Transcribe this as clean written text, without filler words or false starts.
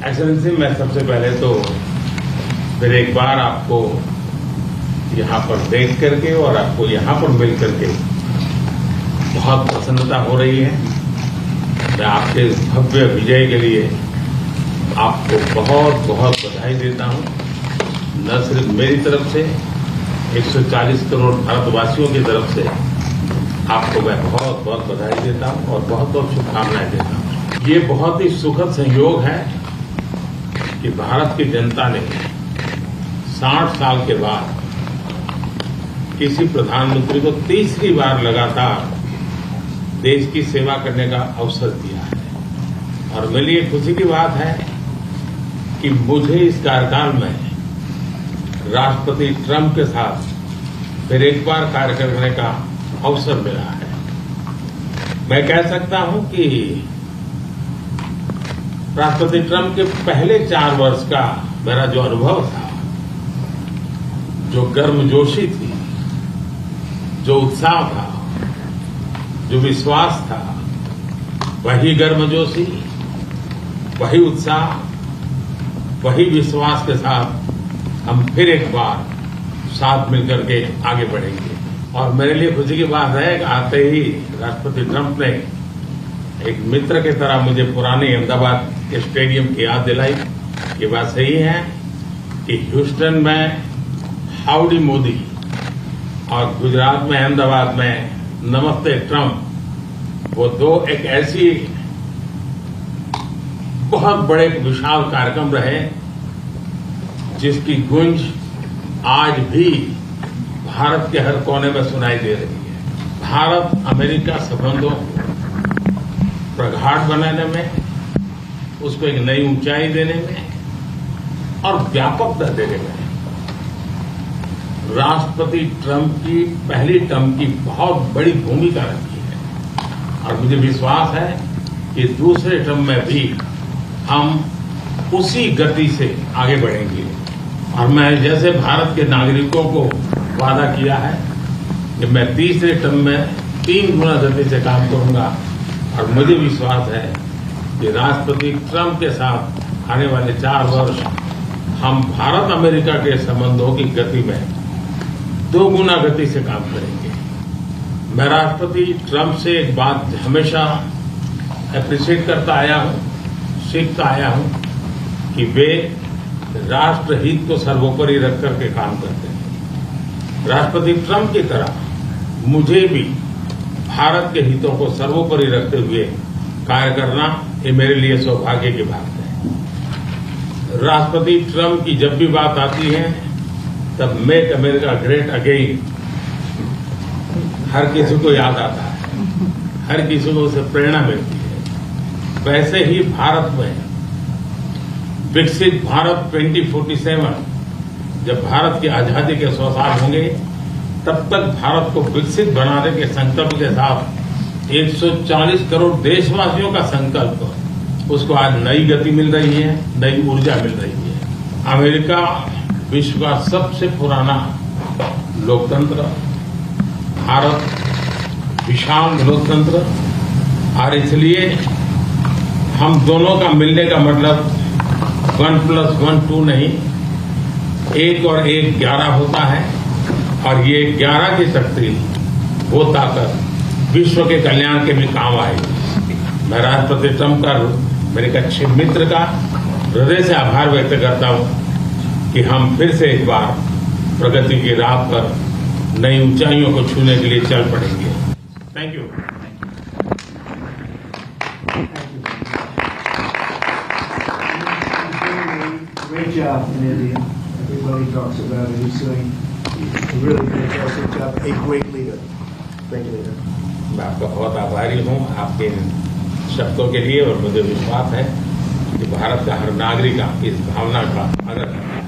Excellency, मैं सबसे पहले तो फिर एक बार आपको यहाँ पर देख करके और आपको यहाँ पर मिल करके बहुत प्रसन्नता हो रही है। मैं आपके भव्य विजय के लिए आपको बहुत बहुत बधाई देता हूँ। न सिर्फ मेरी तरफ से, 140 करोड़ भारतवासियों की तरफ से आपको मैं बहुत बहुत बधाई देता हूँ और बहुत बहुत शुभकामनाएं देता हूँ। ये बहुत ही सुखद संयोग है कि भारत की जनता ने 60 साल के बाद किसी प्रधानमंत्री को तीसरी बार लगातार देश की सेवा करने का अवसर दिया है। और मेरे लिए खुशी की बात है कि मुझे इस कार्यकाल में राष्ट्रपति ट्रंप के साथ फिर एक बार कार्य करने का अवसर मिला है। मैं कह सकता हूं कि राष्ट्रपति ट्रंप के पहले 4 वर्ष का मेरा जो अनुभव था, जो गर्मजोशी थी, जो उत्साह था, जो विश्वास था, वही गर्मजोशी, वही उत्साह, वही विश्वास के साथ हम फिर एक बार साथ मिलकर के आगे बढ़ेंगे। और मेरे लिए खुशी की बात है कि आते ही राष्ट्रपति ट्रंप ने एक मित्र की तरह मुझे पुराने अहमदाबाद के स्टेडियम की याद दिलाई। ये बात सही है कि ह्यूस्टन में हाउडी मोदी और गुजरात में अहमदाबाद में नमस्ते ट्रंप, वो दो एक ऐसी बहुत बड़े विशाल कार्यक्रम रहे जिसकी गूंज आज भी भारत के हर कोने में सुनाई दे रही है। भारत अमेरिका संबंधों प्रगाढ़ बनाने में, उसको एक नई ऊंचाई देने में और व्यापकता देने में राष्ट्रपति ट्रंप की पहली टर्म की बहुत बड़ी भूमिका रही है। और मुझे विश्वास है कि दूसरे टर्म में भी हम उसी गति से आगे बढ़ेंगे। और मैं जैसे भारत के नागरिकों को वादा किया है कि मैं तीसरे टर्म में 3 गुना गति से काम करूंगा। और मुझे विश्वास है कि राष्ट्रपति ट्रंप के साथ आने वाले 4 वर्ष हम भारत अमेरिका के संबंधों की गति में 2 गुना गति से काम करेंगे। मैं राष्ट्रपति ट्रंप से एक बात हमेशा अप्रिशिएट करता आया हूं, सीखता आया हूं कि वे राष्ट्रहित को सर्वोपरि रख करके काम करते हैं। राष्ट्रपति ट्रंप की तरह मुझे भी भारत के हितों को सर्वोपरि रखते हुए कार्य करना, ये मेरे लिए सौभाग्य की बात है। राष्ट्रपति ट्रंप की जब भी बात आती है तब मेक अमेरिका ग्रेट अगेन हर किसी को याद आता है, हर किसी को उससे प्रेरणा मिलती है। वैसे ही भारत में विकसित भारत 2047, जब भारत की आजादी के 100 साल होंगे, तब तक भारत को विकसित बनाने के संकल्प के साथ 140 करोड़ देशवासियों का संकल्प, उसको आज नई गति मिल रही है, नई ऊर्जा मिल रही है। अमेरिका विश्व का सबसे पुराना लोकतंत्र, भारत विशाल लोकतंत्र, और इसलिए हम दोनों का मिलने का मतलब 1+1 2 नहीं, 1 और 1 11 होता है। और ये 11 की शक्ति, वो ताकत विश्व के कल्याण के भी काम आएगी। मैं राष्ट्रपति ट्रंप का, मेरे एक अच्छे मित्र का हृदय से आभार व्यक्त करता हूं कि हम फिर से एक बार प्रगति की राह पर नई ऊंचाइयों को छूने के लिए चल पड़ेंगे। Thank you. Great job in India. Everybody talks about it. He's doing a really fantastic job. A great leader. Great leader. मैं आपका बहुत आभारी हूँ आपके शब्दों के लिए। और मुझे विश्वास है कि भारत का हर नागरिक इस भावना का आदर करता है।